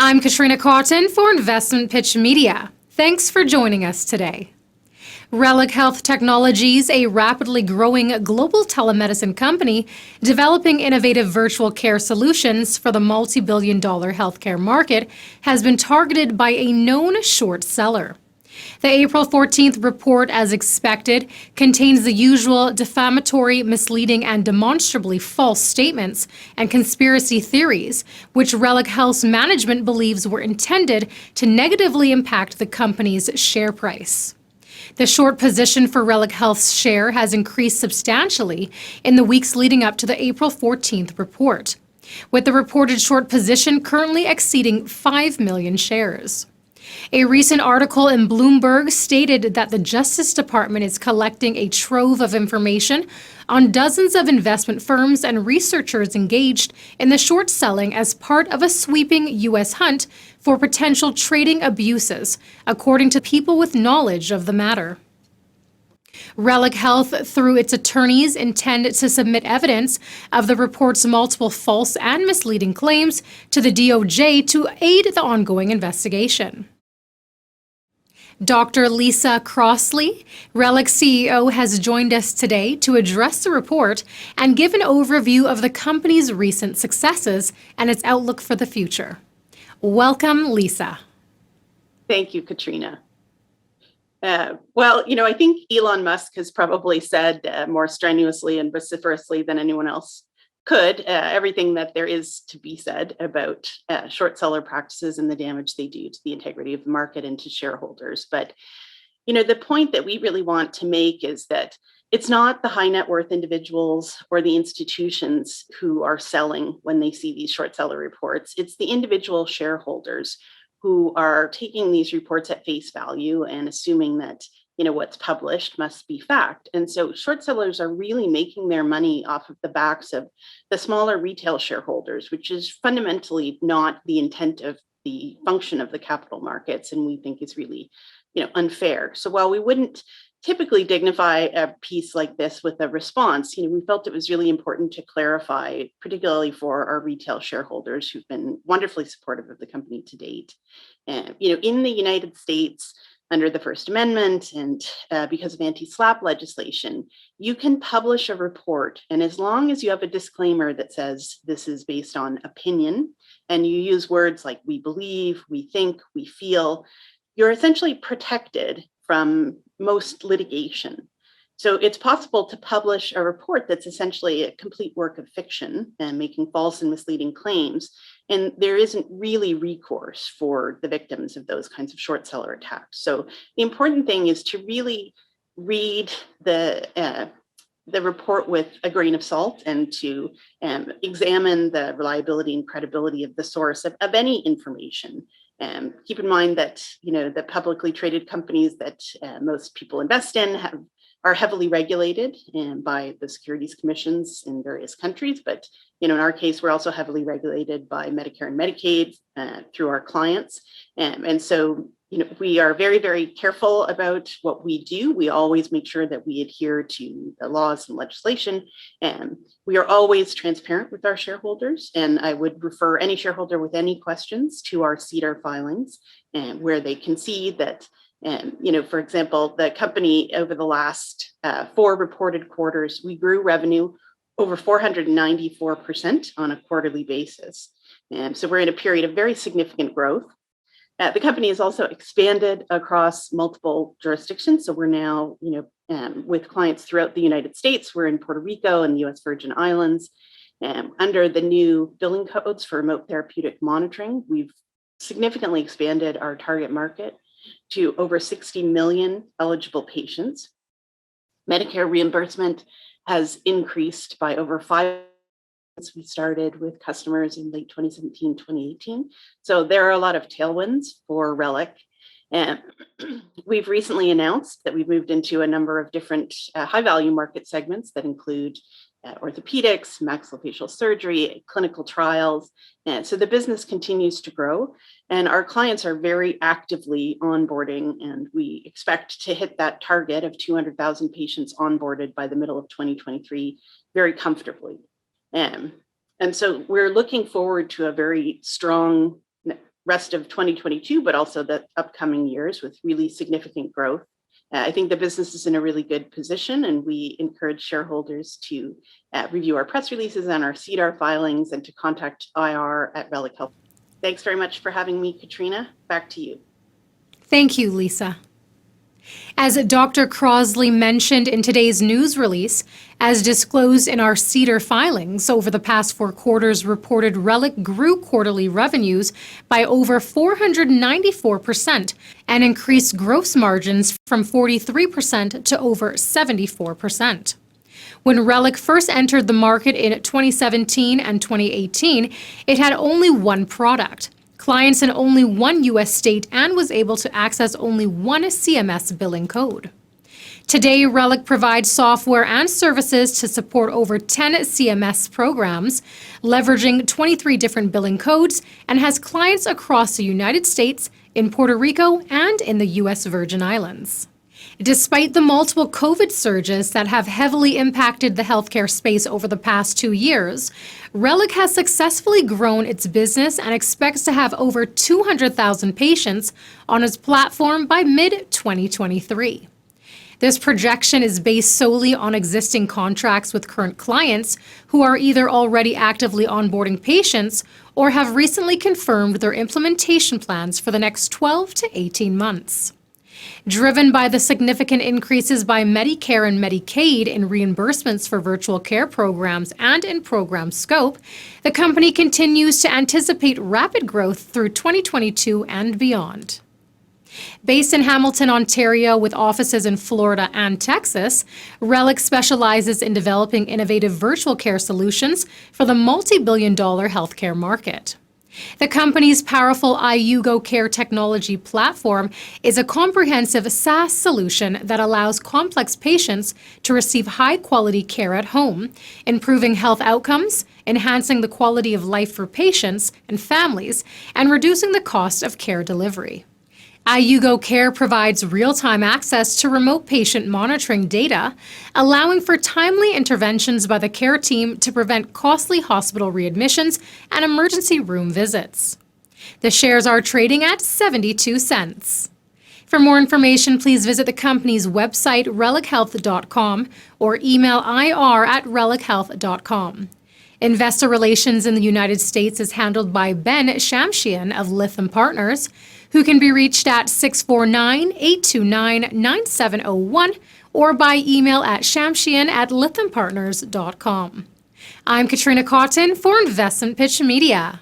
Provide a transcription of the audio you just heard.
I'm Katrina Cotton for Investment Pitch Media. Thanks for joining us today. Reliq Health Technologies, a rapidly growing global telemedicine company developing innovative virtual care solutions for the multi-billion-dollar healthcare market, has been targeted by a known short seller. The April 14th report, as expected, contains the usual defamatory, misleading, and demonstrably false statements and conspiracy theories, which Reliq Health's management believes were intended to negatively impact the company's share price. The short position for Reliq Health's share has increased substantially in the weeks leading up to the April 14th report, with the reported short position currently exceeding 5 million shares. A recent article in Bloomberg stated that the Justice Department is collecting a trove of information on dozens of investment firms and researchers engaged in the short selling as part of a sweeping U.S. hunt for potential trading abuses, according to people with knowledge of the matter. Reliq Health, through its attorneys, intend to submit evidence of the report's multiple false and misleading claims to the DOJ to aid the ongoing investigation. Dr. Lisa Crossley, Reliq CEO, has joined us today to address the report and give an overview of the company's recent successes and its outlook for the future. Welcome, Lisa. Thank you, Katrina. I think Elon Musk has probably said more strenuously and vociferously than anyone else could everything that there is to be said about short seller practices and the damage they do to the integrity of the market and to shareholders. But, the point that we really want to make is that it's not the high net worth individuals or the institutions who are selling when they see these short seller reports. It's the individual shareholders who are taking these reports at face value and assuming that what's published must be fact. And so short sellers are really making their money off of the backs of the smaller retail shareholders, which is fundamentally not the intent of the function of the capital markets, and we think is really unfair. So while we wouldn't typically dignify a piece like this with a response, we felt it was really important to clarify, particularly for our retail shareholders who've been wonderfully supportive of the company to date. And in the United States, under the First Amendment and because of anti-SLAPP legislation, you can publish a report. And as long as you have a disclaimer that says this is based on opinion, and you use words like we believe, we think, we feel, you're essentially protected from most litigation. So it's possible to publish a report that's essentially a complete work of fiction and making false and misleading claims. And there isn't really recourse for the victims of those kinds of short seller attacks. So the important thing is to really read the report with a grain of salt and to examine the reliability and credibility of the source of any information. Keep in mind that the publicly traded companies that most people invest in are heavily regulated by the securities commissions in various countries. But in our case, we're also heavily regulated by Medicare and Medicaid through our clients. And so we are very, very careful about what we do. We always make sure that we adhere to the laws and legislation. And we are always transparent with our shareholders. And I would refer any shareholder with any questions to our SEDAR filings, where they can see that, for example, the company over the last 4 reported quarters, we grew revenue over 494% on a quarterly basis. And so we're in a period of very significant growth. The company has also expanded across multiple jurisdictions. So we're now, with clients throughout the United States. We're in Puerto Rico and the U.S. Virgin Islands. Under the new billing codes for remote therapeutic monitoring, we've significantly expanded our target market to over 60 million eligible patients. Medicare reimbursement has increased by over 5 since we started with customers in late 2017, 2018. So there are a lot of tailwinds for Reliq. And we've recently announced that we've moved into a number of different high-value market segments that include orthopedics, maxillofacial surgery, clinical trials. And so the business continues to grow, and our clients are very actively onboarding, and we expect to hit that target of 200,000 patients onboarded by the middle of 2023 very comfortably. And so we're looking forward to a very strong rest of 2022, but also the upcoming years with really significant growth. I think the business is in a really good position, and we encourage shareholders to review our press releases and our SEDAR filings and to contact IR at Reliq Health. Thanks very much for having me, Katrina. Back to you. Thank you, Lisa. As Dr. Crosley mentioned in today's news release, as disclosed in our SEDAR filings, over the past 4 quarters reported Reliq grew quarterly revenues by over 494% and increased gross margins from 43% to over 74%. When Reliq first entered the market in 2017 and 2018, it had only one product, clients in only one U.S. state, and was able to access only one CMS billing code. Today, Reliq provides software and services to support over 10 CMS programs, leveraging 23 different billing codes, and has clients across the United States, in Puerto Rico, and in the U.S. Virgin Islands. Despite the multiple COVID surges that have heavily impacted the healthcare space over the past 2 years, Reliq has successfully grown its business and expects to have over 200,000 patients on its platform by mid-2023. This projection is based solely on existing contracts with current clients who are either already actively onboarding patients or have recently confirmed their implementation plans for the next 12 to 18 months. Driven by the significant increases by Medicare and Medicaid in reimbursements for virtual care programs and in program scope, the company continues to anticipate rapid growth through 2022 and beyond. Based in Hamilton, Ontario, with offices in Florida and Texas, Reliq specializes in developing innovative virtual care solutions for the multi-billion-dollar healthcare market. The company's powerful iUGO Care technology platform is a comprehensive SaaS solution that allows complex patients to receive high-quality care at home, improving health outcomes, enhancing the quality of life for patients and families, and reducing the cost of care delivery. iUGO Care provides real-time access to remote patient monitoring data, allowing for timely interventions by the care team to prevent costly hospital readmissions and emergency room visits. The shares are trading at 72 cents. For more information, please visit the company's website, reliqhealth.com, or email ir@reliqhealth.com. Investor relations in the United States is handled by Ben Shamshian of Lytham Partners, who can be reached at 649-829-9701 or by email at shamshian@lythampartners.com. I'm Katrina Cotton for Investment Pitch Media.